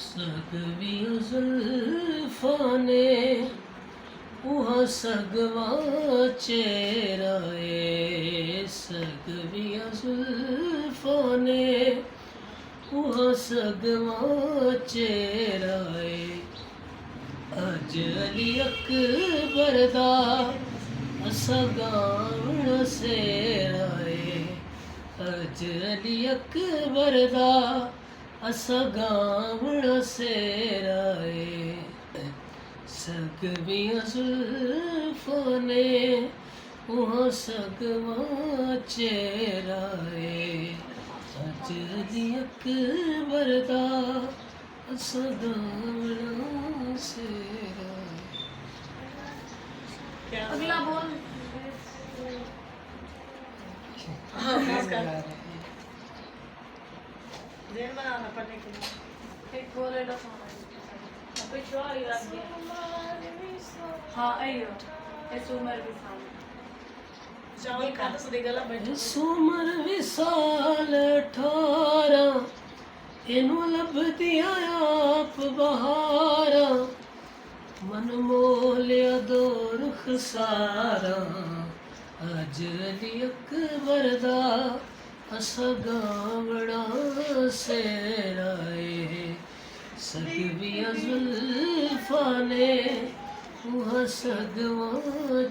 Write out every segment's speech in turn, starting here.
सगवियां जुल्फां ने वहाँ सगवा चेहराए, सगवियां जुल्फां ने वहाँ सगवा चेहराए। अज अली अकबर दा असा गावण सेराए, अज अली अकबर दा असा गावण सेराए। सगवियां जुल्फां ने वहाँ सगवा चेहराए, अज अली अकबर दा असा गावण सेराए। अगला बोल। हाँ इसका ज़हन बनाना पढ़ने के लिए। एक बोले लो अभी जो आई रख दिया। हाँ आइयो ये सुमर भी सामने जाओ खाता से गला बैठ सुमर विसाल 18 इनू लभदियां आप बहारा, मन मोलिया दो रुख सारा। अज अली अकबर दा असा गावड़ा सेराए, सगवियां जुल्फां ने वहाँ सगवा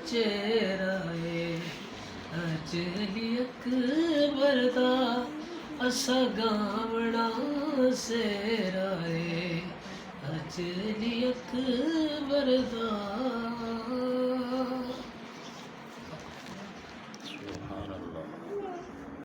चेहराए। अज अली अकबर दा असा गावड़ा सेराए, अज अली अकबर दा